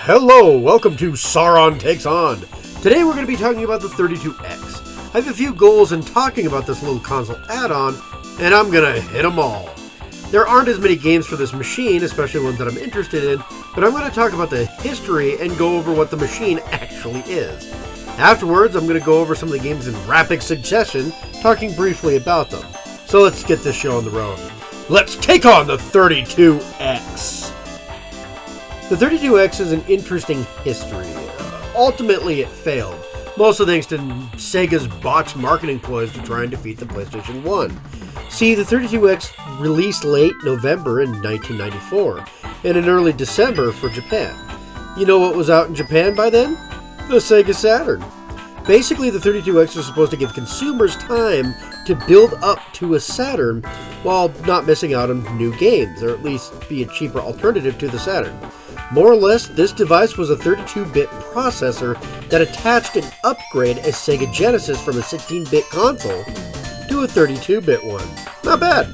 Hello, welcome to Sauron Takes on. Today we're going to be talking about the 32X. I have a few goals in talking about this little console add-on, and I'm going to hit them all. There aren't as many games for this machine, especially ones that I'm interested in, but I'm going to talk about the history and go over what the machine actually is. Afterwards, I'm going to go over some of the games in rapid succession, talking briefly about them. So let's get this show on the road. Let's take on the 32X! The 32X is an interesting history. Ultimately, it failed, mostly thanks to Sega's botched marketing ploys to try and defeat the PlayStation 1. See, the 32X released late November in 1994, and in early December for Japan. You know what was out in Japan by then? The Sega Saturn. Basically, the 32X was supposed to give consumers time to build up to a Saturn while not missing out on new games, or at least be a cheaper alternative to the Saturn. More or less, this device was a 32-bit processor that attached an upgrade as Sega Genesis from a 16-bit console to a 32-bit one. Not bad.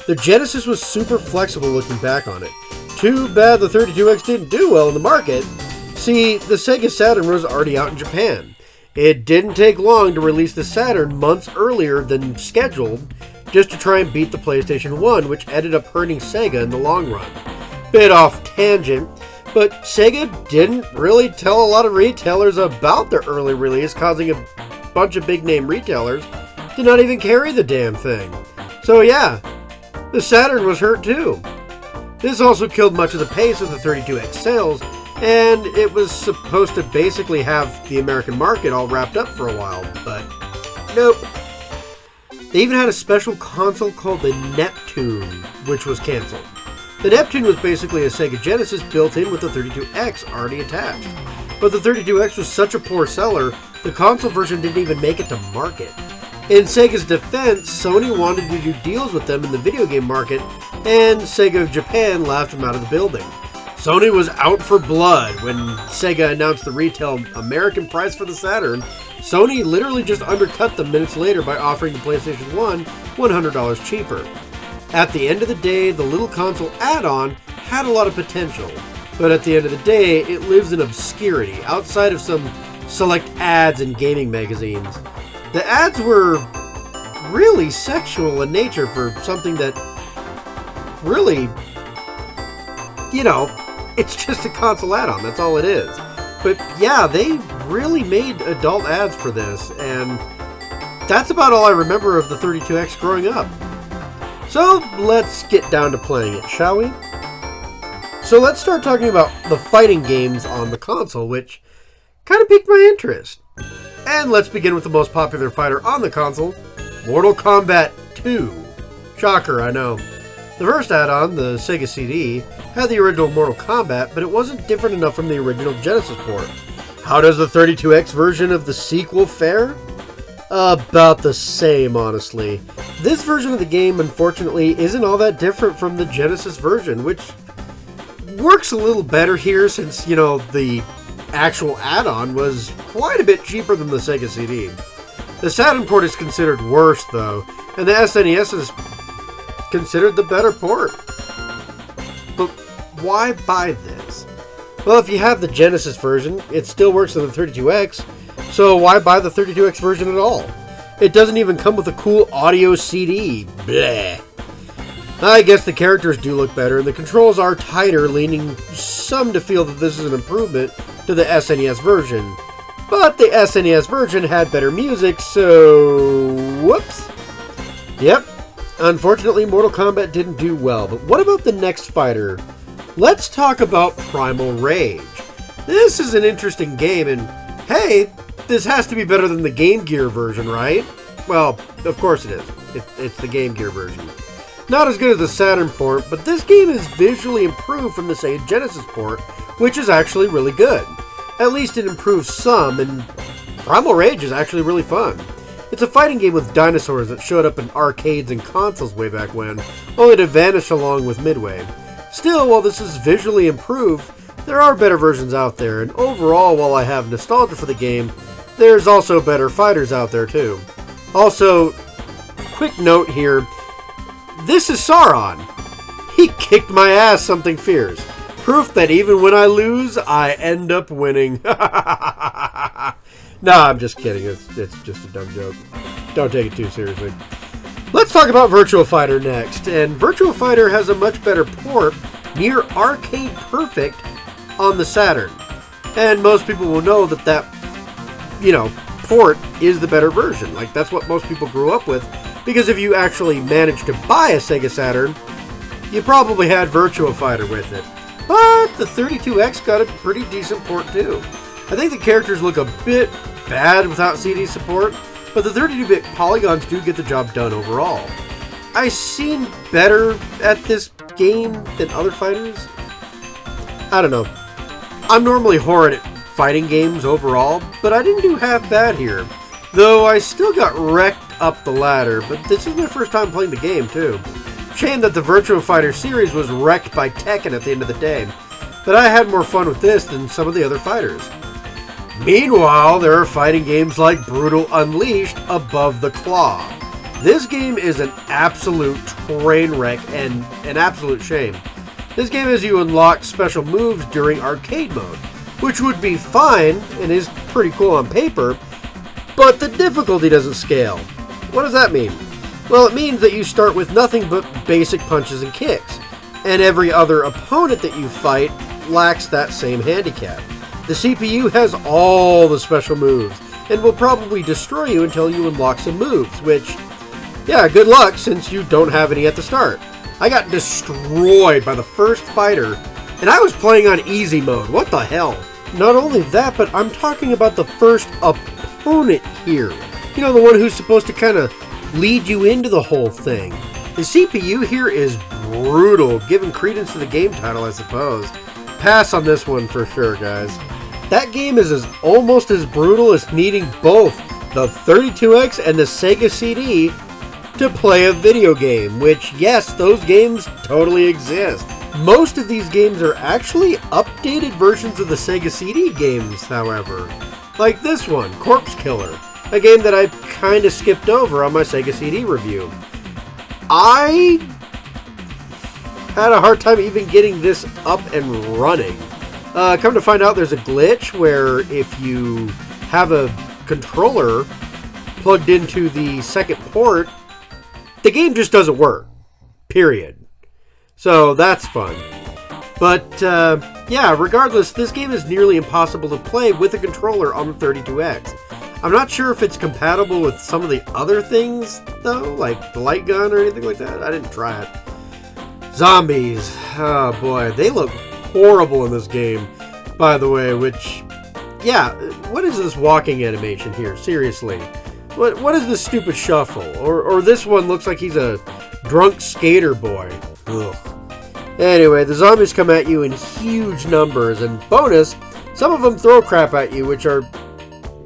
The Genesis was super flexible looking back on it. Too bad the 32X didn't do well in the market. See, the Sega Saturn was already out in Japan. It didn't take long to release the Saturn months earlier than scheduled, just to try and beat the PlayStation 1, which ended up hurting Sega in the long run. Bit off tangent, but Sega didn't really tell a lot of retailers about their early release, causing a bunch of big name retailers to not even carry the damn thing. So yeah, the Saturn was hurt too. This also killed much of the pace of the 32X sales, and it was supposed to basically have the American market all wrapped up for a while, but nope. They even had a special console called the Neptune, which was canceled. The Neptune was basically a Sega Genesis built in with the 32X already attached. But the 32X was such a poor seller, the console version didn't even make it to market. In Sega's defense, Sony wanted to do deals with them in the video game market, and Sega of Japan laughed them out of the building. Sony was out for blood when Sega announced the retail American price for the Saturn. Sony literally just undercut them minutes later by offering the PlayStation 1 $100 cheaper. At the end of the day, the little console add-on had a lot of potential, but at the end of the day, it lives in obscurity, outside of some select ads in gaming magazines. The ads were really sexual in nature for something that really, it's just a console add-on, that's all it is. But yeah, they really made adult ads for this, and that's about all I remember of the 32X growing up. So let's get down to playing it, shall we? So let's start talking about the fighting games on the console, which kind of piqued my interest. And let's begin with the most popular fighter on the console, Mortal Kombat 2. Shocker, I know. The first add-on, the Sega CD, had the original Mortal Kombat, but it wasn't different enough from the original Genesis port. How does the 32X version of the sequel fare? About the same, honestly. This version of the game, unfortunately, isn't all that different from the Genesis version, which works a little better here since, the actual add-on was quite a bit cheaper than the Sega CD. The Saturn port is considered worse, though, and the SNES is considered the better port. But why buy this? Well, if you have the Genesis version, it still works on the 32X, so why buy the 32X version at all? It doesn't even come with a cool audio CD. Bleh. I guess the characters do look better, and the controls are tighter, leaning some to feel that this is an improvement to the SNES version. But the SNES version had better music, so whoops. Yep, unfortunately Mortal Kombat didn't do well, but what about the next fighter? Let's talk about Primal Rage. This is an interesting game, and hey, this has to be better than the Game Gear version, right? Well, of course it is. It's the Game Gear version. Not as good as the Saturn port, but this game is visually improved from the Sega Genesis port, which is actually really good. At least it improves some, and Primal Rage is actually really fun. It's a fighting game with dinosaurs that showed up in arcades and consoles way back when, only to vanish along with Midway. Still, while this is visually improved, there are better versions out there, and overall, while I have nostalgia for the game, there's also better fighters out there too. Also, quick note here, this is Sauron. He kicked my ass, something fierce. Proof that even when I lose, I end up winning. Nah, I'm just kidding. It's just a dumb joke. Don't take it too seriously. Let's talk about Virtua Fighter next. And Virtua Fighter has a much better port, near arcade perfect, on the Saturn. And most people will know that port is the better version. Like, that's what most people grew up with. Because if you actually managed to buy a Sega Saturn, you probably had Virtua Fighter with it. But the 32X got a pretty decent port too. I think the characters look a bit bad without CD support, but the 32-bit polygons do get the job done overall. I seem better at this game than other fighters. I don't know. I'm normally horrid at fighting games overall, but I didn't do half bad here. Though I still got wrecked up the ladder, but this is my first time playing the game too. Shame that the Virtua Fighter series was wrecked by Tekken at the end of the day, but I had more fun with this than some of the other fighters. Meanwhile, there are fighting games like Brutal Unleashed Above the Claw. This game is an absolute train wreck and an absolute shame. This game has you unlock special moves during arcade mode, which would be fine and is pretty cool on paper, but the difficulty doesn't scale. What does that mean? Well, it means that you start with nothing but basic punches and kicks, and every other opponent that you fight lacks that same handicap. The CPU has all the special moves, and will probably destroy you until you unlock some moves, which, yeah, good luck since you don't have any at the start. I got destroyed by the first fighter, and I was playing on easy mode. What the hell? Not only that, but I'm talking about the first opponent here. You know, the one who's supposed to kind of lead you into the whole thing. The CPU here is brutal, giving credence to the game title, I suppose. Pass on this one for sure, guys. That game is almost as brutal as needing both the 32X and the Sega CD to play a video game, which, yes, those games totally exist. Most of these games are actually updated versions of the Sega CD games, however. Like this one, Corpse Killer, a game that I kind of skipped over on my Sega CD review. I had a hard time even getting this up and running. Come to find out, there's a glitch where if you have a controller plugged into the second port, the game just doesn't work. Period. So that's fun. But yeah, regardless, this game is nearly impossible to play with a controller on the 32X. I'm not sure if it's compatible with some of the other things, though, like the light gun or anything like that. I didn't try it. Zombies. Oh boy, they look horrible in this game, by the way, which, yeah, what is this walking animation here? Seriously. What is this stupid shuffle? Or this one looks like he's a drunk skater boy. Ugh. Anyway, the zombies come at you in huge numbers, and bonus, some of them throw crap at you, which are,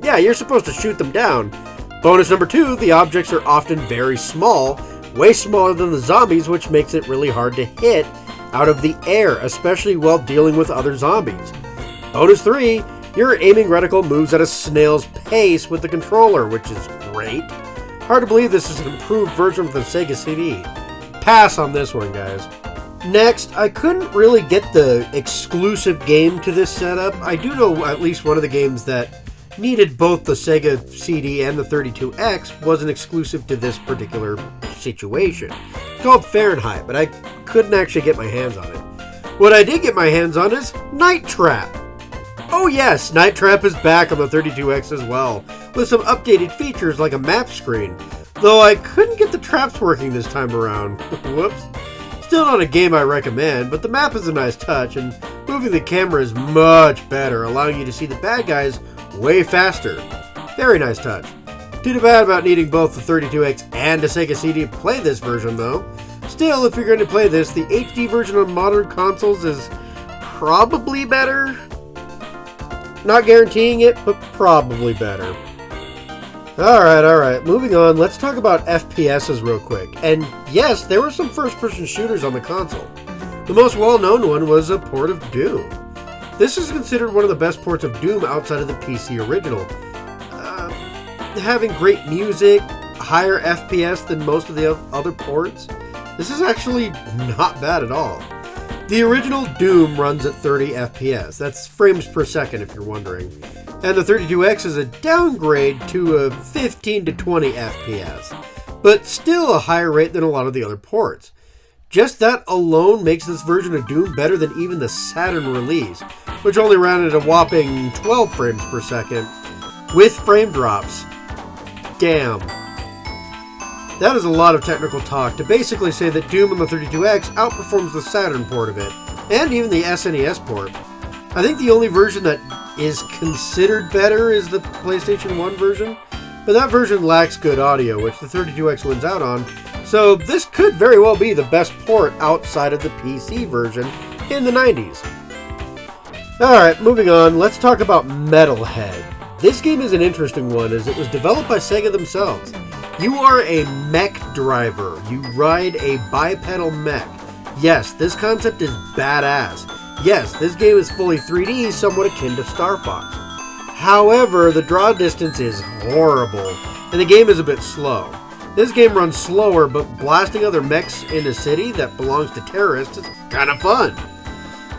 yeah, you're supposed to shoot them down. Bonus number 2, the objects are often very small, way smaller than the zombies, which makes it really hard to hit out of the air, especially while dealing with other zombies. Bonus 3, your aiming reticle moves at a snail's pace with the controller, which is great. Hard to believe this is an improved version of the Sega CD. Pass on this one, guys. Next, I couldn't really get the exclusive game to this setup. I do know at least one of the games that needed both the Sega CD and the 32X wasn't exclusive to this particular situation. It's called Fahrenheit, but I couldn't actually get my hands on it. What I did get my hands on is Night Trap. Oh yes, Night Trap is back on the 32X as well, with some updated features like a map screen, though I couldn't get the traps working this time around. Whoops. Still not a game I recommend, but the map is a nice touch, and moving the camera is much better, allowing you to see the bad guys way faster. Very nice touch. Too bad about needing both the 32X and a Sega CD to play this version, though. Still, if you're going to play this, the HD version on modern consoles is probably better. Not guaranteeing it, but probably better. Alright, moving on, let's talk about FPSs real quick. And yes, there were some first-person shooters on the console. The most well-known one was a port of Doom. This is considered one of the best ports of Doom outside of the PC original. Having great music, higher FPS than most of the other ports, this is actually not bad at all. The original Doom runs at 30 FPS. That's frames per second if you're wondering. And the 32X is a downgrade to a 15 to 20 FPS, but still a higher rate than a lot of the other ports. Just that alone makes this version of Doom better than even the Saturn release, which only ran at a whopping 12 frames per second, with frame drops. Damn. That is a lot of technical talk to basically say that Doom on the 32X outperforms the Saturn port of it, and even the SNES port. I think the only version that is considered better is the PlayStation 1 version, but that version lacks good audio, which the 32X wins out on, so this could very well be the best port outside of the PC version in the 90s. Alright, moving on, let's talk about Metalhead. This game is an interesting one as it was developed by Sega themselves. You are a mech driver. You ride a bipedal mech. Yes, this concept is badass. Yes, this game is fully 3D, somewhat akin to Star Fox. However, the draw distance is horrible, and the game is a bit slow. This game runs slower, but blasting other mechs in a city that belongs to terrorists is kind of fun.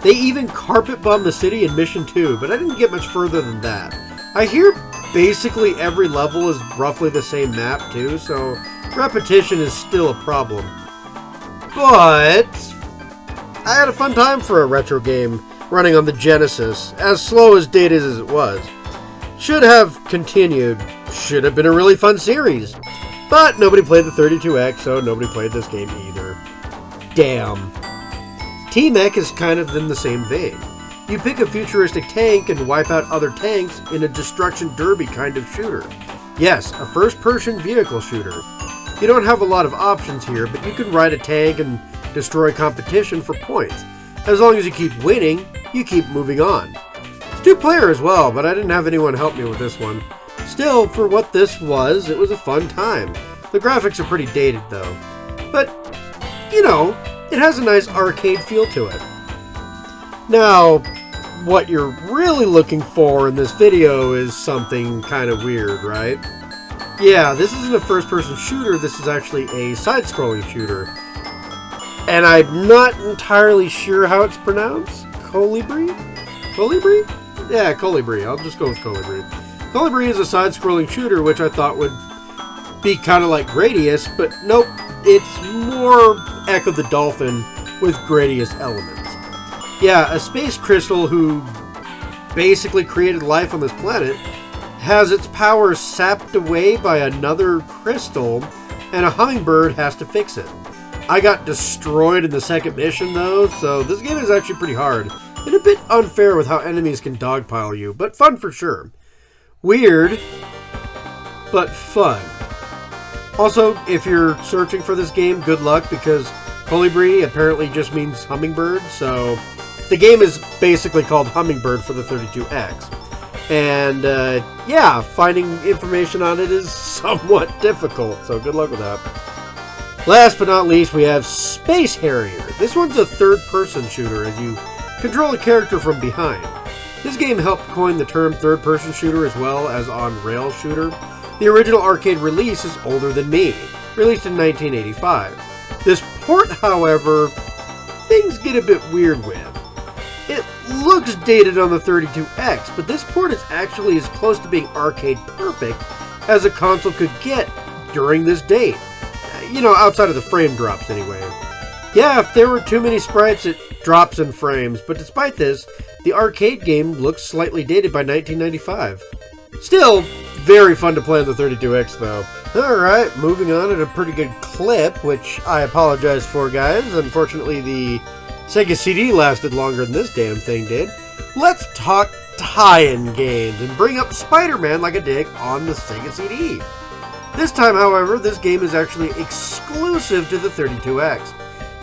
They even carpet bomb the city in Mission 2, but I didn't get much further than that. I hear basically every level is roughly the same map too, so repetition is still a problem. But I had a fun time for a retro game running on the Genesis, as slow as dated as it was. Should have continued, should have been a really fun series. But nobody played the 32X, so nobody played this game either. Damn. T-Mek is kind of in the same vein. You pick a futuristic tank and wipe out other tanks in a destruction derby kind of shooter. Yes, a first-person vehicle shooter. You don't have a lot of options here, but you can ride a tank and destroy competition for points. As long as you keep winning, you keep moving on. It's two-player as well, but I didn't have anyone help me with this one. Still, for what this was, it was a fun time. The graphics are pretty dated though. But, you know, it has a nice arcade feel to it. Now, what you're really looking for in this video is something kind of weird, right? Yeah, this isn't a first-person shooter, this is actually a side-scrolling shooter. And I'm not entirely sure how it's pronounced. Kolibri? Kolibri? Yeah, Kolibri. I'll just go with Kolibri. Kolibri is a side-scrolling shooter, which I thought would be kind of like Gradius, but nope, it's more Echo the Dolphin with Gradius elements. Yeah, a space crystal who basically created life on this planet has its powers sapped away by another crystal, and a hummingbird has to fix it. I got destroyed in the second mission though, so this game is actually pretty hard, and a bit unfair with how enemies can dogpile you, but fun for sure. Weird, but fun. Also, if you're searching for this game, good luck, because Kolibri apparently just means hummingbird, so the game is basically called Hummingbird for the 32X. And, yeah, finding information on it is somewhat difficult, so good luck with that. Last but not least, we have Space Harrier. This one's a third-person shooter as you control a character from behind. This game helped coin the term third-person shooter as well as on-rail shooter. The original arcade release is older than me, released in 1985. This port, however, things get a bit weird with. It looks dated on the 32X, but this port is actually as close to being arcade perfect as a console could get during this date. You know, outside of the frame drops anyway. Yeah, if there were too many sprites, it drops in frames, but despite this, the arcade game looks slightly dated by 1995. Still, very fun to play on the 32X though. Alright, moving on at a pretty good clip, which I apologize for, guys. Unfortunately, the Sega CD lasted longer than this damn thing did. Let's talk tie-in games and bring up Spider-Man like I did on the Sega CD. This time, however, this game is actually exclusive to the 32X.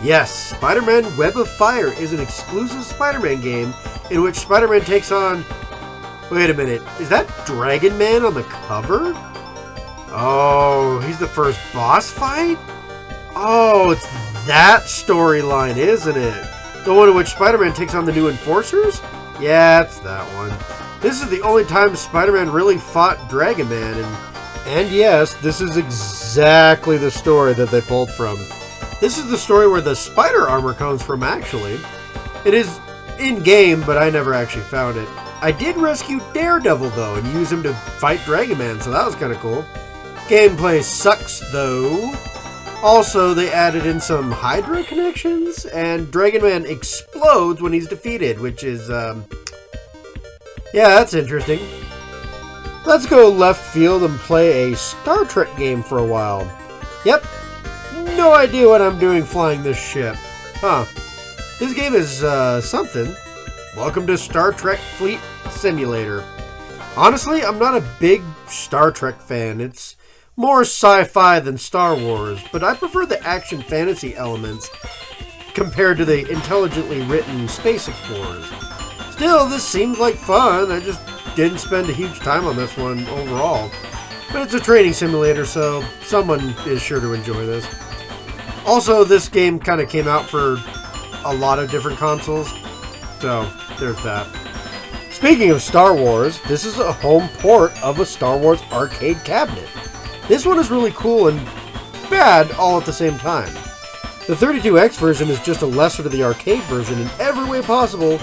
Yes, Spider-Man Web of Fire is an exclusive Spider-Man game in which Spider-Man takes on... Wait a minute, is that Dragon Man on the cover? Oh, he's the first boss fight? Oh, it's that storyline, isn't it? The one in which Spider-Man takes on the new Enforcers? Yeah, it's that one. This is the only time Spider-Man really fought Dragon Man, and yes, this is exactly the story that they pulled from. This is the story where the spider armor comes from, actually. It is in-game, but I never actually found it. I did rescue Daredevil, though, and use him to fight Dragon Man, so that was kind of cool. Gameplay sucks, though. Also, they added in some Hydra connections, and Dragon Man explodes when he's defeated, which is, yeah, that's interesting. Let's go left field and play a Star Trek game for a while. Yep, no idea what I'm doing flying this ship. Huh. This game is, something. Welcome to Star Trek Fleet Simulator. Honestly, I'm not a big Star Trek fan. It's more sci-fi than Star Wars, but I prefer the action fantasy elements compared to the intelligently written space explorers. Still, this seems like fun. I just didn't spend a huge time on this one overall. But it's a training simulator, so someone is sure to enjoy this. Also, this game kind of came out for a lot of different consoles, so there's that. Speaking of Star Wars, this is a home port of a Star Wars arcade cabinet. This one is really cool and bad all at the same time. The 32X version is just a lesser to the arcade version in every way possible,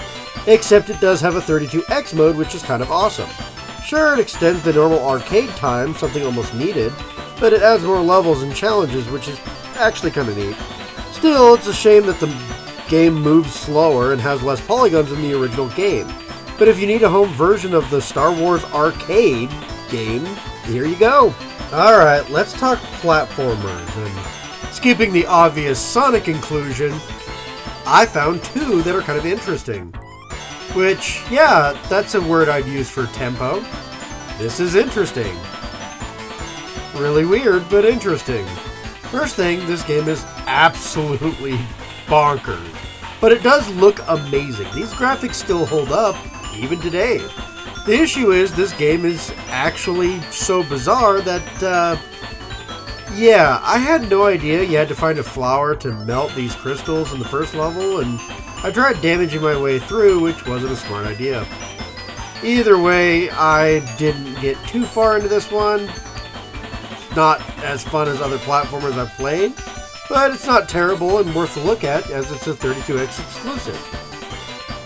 except it does have a 32X mode, which is kind of awesome. Sure, it extends the normal arcade time, something almost needed, but it adds more levels and challenges, which is actually kind of neat. Still, it's a shame that the game moves slower and has less polygons than the original game. But if you need a home version of the Star Wars arcade game, here you go. Alright, let's talk platformers, and skipping the obvious Sonic inclusion, I found two that are kind of interesting. Which, yeah, that's a word I'd use for tempo. This is interesting. Really weird, but interesting. First thing, this game is absolutely bonkers. But it does look amazing. These graphics still hold up, even today. The issue is, this game is actually so bizarre that, yeah, I had no idea you had to find a flower to melt these crystals in the first level, and I tried damaging my way through, which wasn't a smart idea. Either way, I didn't get too far into this one. Not as fun as other platformers I've played, but it's not terrible and worth a look at, as it's a 32X exclusive.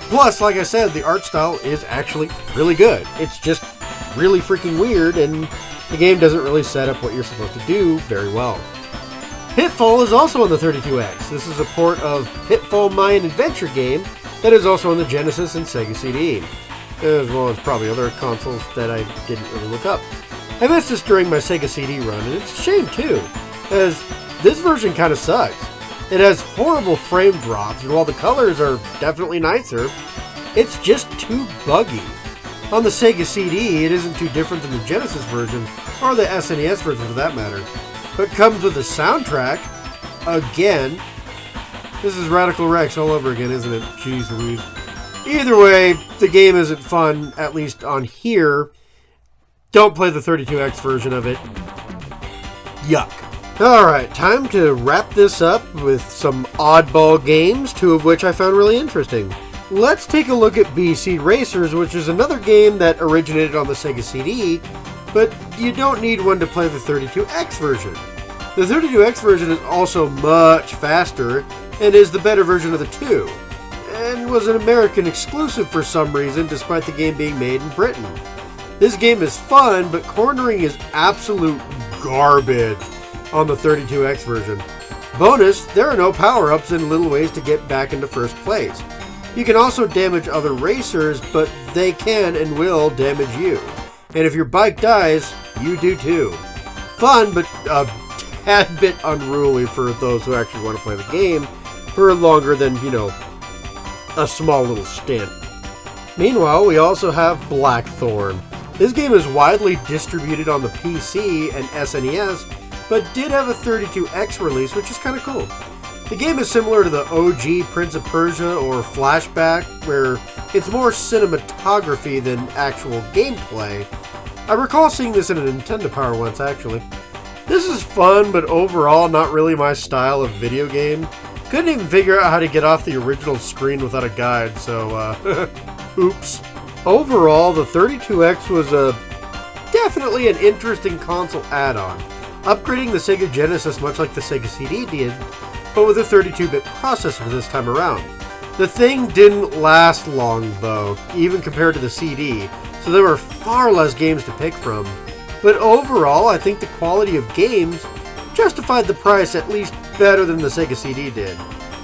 Plus, like I said, the art style is actually really good. It's just really freaking weird, and the game doesn't really set up what you're supposed to do very well. Pitfall is also on the 32X. This is a port of Pitfall Mayan Adventure game that is also on the Genesis and Sega CD, as well as probably other consoles that I didn't really look up. I missed this during my Sega CD run, and it's a shame too, as this version kind of sucks. It has horrible frame drops, and while the colors are definitely nicer, it's just too buggy. On the Sega CD, it isn't too different than the Genesis version, or the SNES version for that matter, but comes with a soundtrack. Again, this is Radical Rex all over again, isn't it? Jeez Louise. Either way, the game isn't fun, at least on here. Don't play the 32X version of it. Yuck. Alright, time to wrap this up with some oddball games, two of which I found really interesting. Let's take a look at BC Racers, which is another game that originated on the Sega CD, but you don't need one to play the 32X version. The 32X version is also much faster, and is the better version of the two, and was an American exclusive for some reason, despite the game being made in Britain. This game is fun, but cornering is absolute garbage on the 32X version. Bonus, there are no power-ups and little ways to get back into first place. You can also damage other racers, but they can and will damage you. And if your bike dies, you do too. Fun, but a tad bit unruly for those who actually want to play the game for longer than, you know, a small little stint. Meanwhile, we also have Blackthorn. This game is widely distributed on the PC and SNES, but did have a 32X release, which is kind of cool. The game is similar to the OG Prince of Persia or Flashback, where it's more cinematography than actual gameplay. I recall seeing this in a Nintendo Power once, actually. This is fun, but overall not really my style of video game. Couldn't even figure out how to get off the original screen without a guide, so, oops. Overall, the 32X was definitely an interesting console add-on, upgrading the Sega Genesis much like the Sega CD did, but with a 32-bit processor this time around. The The thing didn't last long, though, even compared to the CD, so there were far less games to pick from. But overall, I think the quality of games justified the price at least better than the Sega CD did.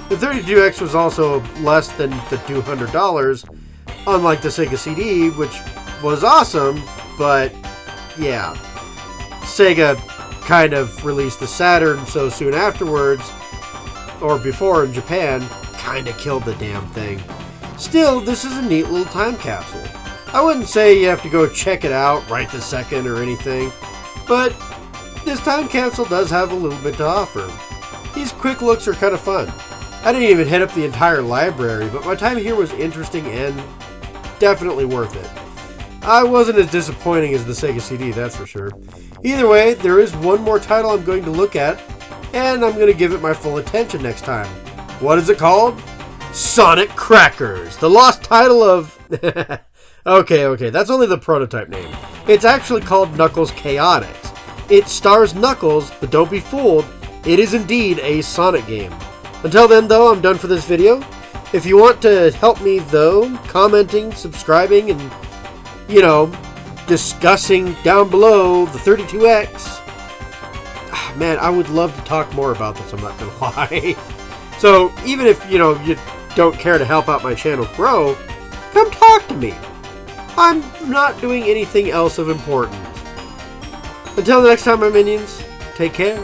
The 32X was also less than the $200, unlike the Sega CD, which was awesome, but yeah. Sega kind of released the Saturn so soon afterwards, or before in Japan, kind of killed the damn thing. Still, this is a neat little time capsule. I wouldn't say you have to go check it out right this second or anything, but this time capsule does have a little bit to offer. These quick looks are kind of fun. I didn't even hit up the entire library, but my time here was interesting and definitely worth it. I wasn't as disappointing as the Sega CD, that's for sure. Either way, there is one more title I'm going to look at, and I'm going to give it my full attention next time. What is it called? Sonic Crackers, the lost title of... Okay, that's only the prototype name. It's actually called Knuckles Chaotix. It stars Knuckles, but don't be fooled, it is indeed a Sonic game. Until then, though, I'm done for this video. If you want to help me, though, commenting, subscribing, and, discussing down below the 32X, man, I would love to talk more about this, I'm not going to lie. So, even if, you don't care to help out my channel grow, come talk to me. I'm not doing anything else of importance. Until the next time, my minions, take care.